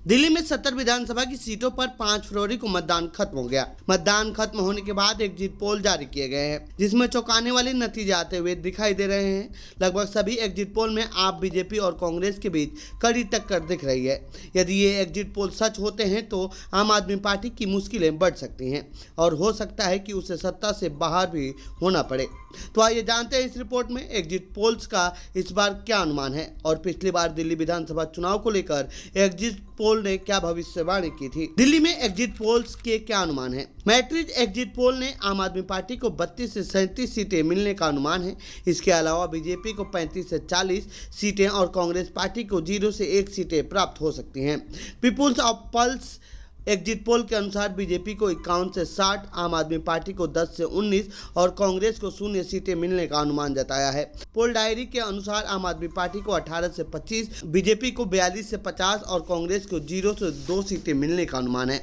दिल्ली में 70 विधानसभा की सीटों पर 5 फरवरी को मतदान खत्म हो गया। मतदान खत्म होने के बाद एग्जिट पोल जारी किए गए हैं, जिसमें चौंकाने वाले नतीजे आते हुए दिखाई दे रहे हैं। लगभग सभी एग्जिट पोल में आप, बीजेपी और कांग्रेस के बीच कड़ी टक्कर दिख रही है। यदि ये एग्जिट पोल सच होते हैं तो आम आदमी पार्टी की मुश्किलें बढ़ सकती हैं और हो सकता है कि उसे सत्ता से बाहर भी होना पड़े। तो आइए जानते हैं इस रिपोर्ट में एग्जिट पोल्स का इस बार क्या अनुमान है और पिछली बार दिल्ली विधानसभा चुनाव को लेकर एग्जिट पोल ने क्या भविष्यवाणी की थी। दिल्ली में एग्जिट पोल्स के क्या अनुमान है। मैट्रिज एग्जिट पोल ने आम आदमी पार्टी को 32 से 37 सीटें मिलने का अनुमान है। इसके अलावा बीजेपी को 35 से 40 सीटें और कांग्रेस पार्टी को 0 से 1 सीटें प्राप्त हो सकती हैं। Peoples of pulse exit poll के अनुसार बीजेपी को 51 से 60, आम आदमी पार्टी को 10 से 19 और कांग्रेस को 0 सीटें मिलने का अनुमान जताया है। पोल डायरी के अनुसार आम आदमी पार्टी को 18 से 25, बीजेपी को 42 से 50 और कांग्रेस को 0 से 2 सीटें मिलने का अनुमान है।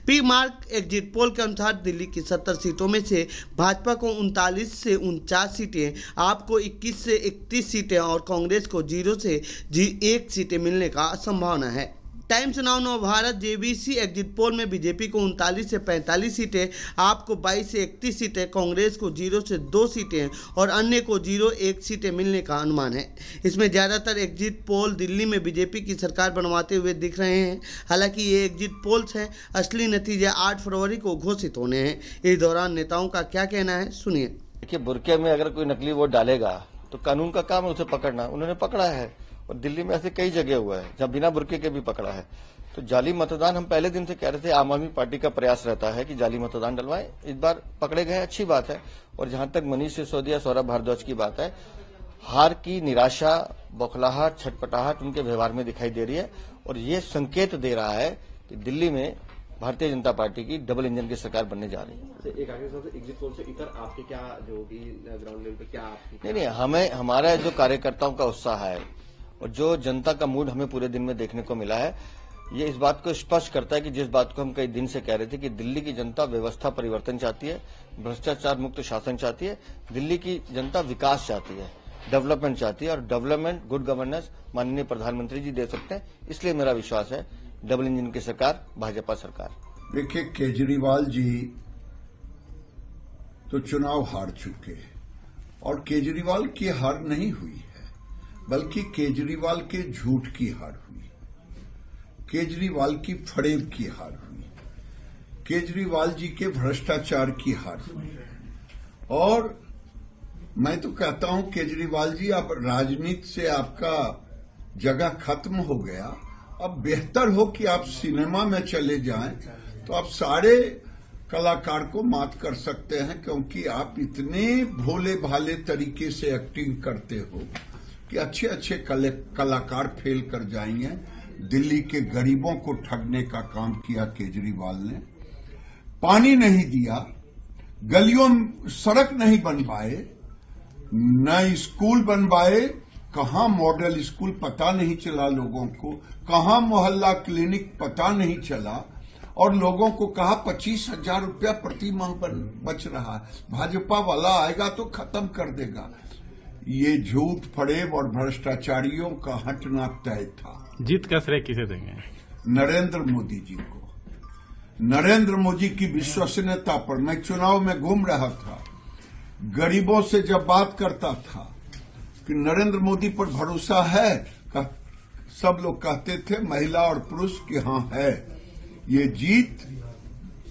पी मार्क एग्जिट पोल के अनुसार दिल्ली की 70 सीटों में से भाजपा को 39 से 49 सीटें, आपको 21 से 31 सीटें और कांग्रेस को 0 से 1 सीटें मिलने का संभावना है। Times now Navbharat JBC exit poll में बीजेपी को 39 से 45 सीटें, आपको 22 से 31 सीटें, कांग्रेस को 0 से 2 सीटें और अन्य को 0-1 सीटें मिलने का अनुमान है। इसमें ज़्यादातर एग्जिट पोल दिल्ली में बीजेपी की सरकार बनवाते हुए दिख रहे हैं। हालांकि ये एग्जिट पोल्स हैं, असली नतीजे 8 फरवरी को घोषित होने हैं। इस दौरान नेताओं का क्या कहना है, सुनिए। देखिए, बुरके में अगर कोई नकली वोट डालेगा तो कानून का काम है उसे पकड़ना। उन्होंने पकड़ा है और दिल्ली में ऐसे कई जगह हुआ है जहां बिना बुरके के भी पकड़ा है। तो जाली मतदान हम पहले दिन से कह रहे थे, आम आदमी पार्टी का प्रयास रहता है कि जाली मतदान डलवाएं। इस बार पकड़े गए, अच्छी बात है। और जहां तक मनीष सिसोदिया, सौरभ भारद्वाज की बात है, हार की निराशा, बौखलाहट, छटपटाहट उनके व्यवहार में दिखाई दे रही है और ये संकेत दे रहा है कि दिल्ली में भारतीय जनता पार्टी की डबल इंजन की सरकार बनने जा रही है। एक आखिरी सवाल, एग्जिट पोल से इतर आपके क्या जो भी ग्राउंड लेवल पे क्या आपकी नहीं, हमें हमारा जो कार्यकर्ताओं का उत्साह है और जो जनता का मूड हमें पूरे दिन में देखने को मिला है, ये इस बात को स्पष्ट करता है कि जिस बात को हम कई दिन से कह रहे थे कि दिल्ली की जनता व्यवस्था परिवर्तन चाहती है, भ्रष्टाचार मुक्त शासन चाहती है, दिल्ली की जनता विकास चाहती है, डेवलपमेंट चाहती है और डेवलपमेंट, गुड गवर्नेंस माननीय प्रधानमंत्री जी दे सकते हैं। इसलिए मेरा विश्वास है डबल इंजन की सरकार, भाजपा सरकार। देखिए, केजरीवाल जी तो चुनाव हार चुके हैं और केजरीवाल की हार नहीं हुई है, बल्कि केजरीवाल के झूठ की हार हुई, केजरीवाल की फरेब की हार हुई, केजरीवाल जी के भ्रष्टाचार की हार हुई। और मैं तो कहता हूं केजरीवाल जी, अब राजनीति से आपका जगह खत्म हो गया। अब बेहतर हो कि आप सिनेमा में चले जाएं, तो आप सारे कलाकार को मात कर सकते हैं, क्योंकि आप इतने भोले भाले तरीके से एक्टिंग करते हो कि अच्छे अच्छे कलाकार फेल कर जाएंगे। दिल्ली के गरीबों को ठगने का काम किया केजरीवाल ने, पानी नहीं दिया, गलियों सड़क नहीं बनवाए, न स्कूल बनवाए, कहां मॉडल स्कूल पता नहीं चला लोगों को, कहां मोहल्ला क्लिनिक पता नहीं चला और लोगों को कहा 25,000 रुपया प्रति माह बच रहा है, भाजपा वाला आएगा तो खत्म कर देगा। ये झूठ, फरेब और भ्रष्टाचारियों का हटना तय था। जीत का श्रेय किसे देंगे? नरेंद्र मोदी जी को। नरेंद्र मोदी की विश्वसनीयता पर मैं चुनाव में घूम रहा था, गरीबों से जब बात करता था कि नरेंद्र मोदी पर भरोसा है, सब लोग कहते थे, महिला और पुरुष, कि हां है। ये जीत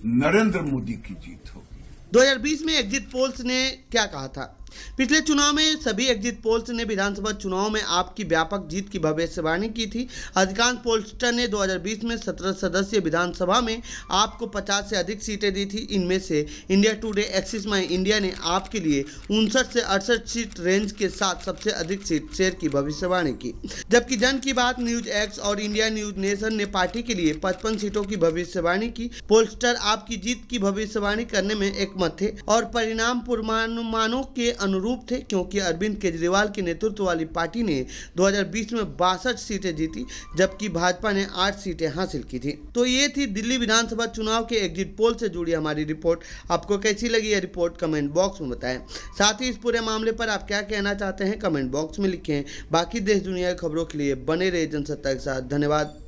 नरेंद्र मोदी की जीत होगी। 2020 में एग्जिट पोल्स ने क्या कहा था। पिछले चुनाव में सभी एग्जिट पोल्स ने विधानसभा चुनाव में आपकी व्यापक जीत की भविष्यवाणी की थी। अधिकांश पोलस्टर ने 2020 में 17 सदस्यीय विधानसभा में आपको 50 से अधिक सीटें दी थी। इनमें से इंडिया टुडे, एक्सिस माई इंडिया ने आपके लिए 59 से 68 सीट रेंज के साथ सबसे अधिक सीट शेयर की भविष्यवाणी की, जबकि जन की बात, न्यूज एक्स और इंडिया न्यूज नेशन ने पार्टी के लिए 55 सीटों की भविष्यवाणी की। पोलस्टर आपकी जीत की भविष्यवाणी करने में एकमत थे और परिणाम पूर्वानुमानों के अनुरूप थे, क्योंकि अरविंद केजरीवाल के नेतृत्व वाली पार्टी ने 2020 में 62 सीटें जीती, जबकि भाजपा ने 8 सीटें हासिल की थी। तो ये थी दिल्ली विधानसभा चुनाव के एग्जिट पोल से जुड़ी हमारी रिपोर्ट। आपको कैसी लगी यह रिपोर्ट कमेंट बॉक्स में बताएं। साथ ही इस पूरे मामले पर आप क्या कहना चाहते हैं कमेंट बॉक्स में लिखें। बाकी देश दुनिया की खबरों के लिए बने रहे जनसत्ता के साथ। धन्यवाद।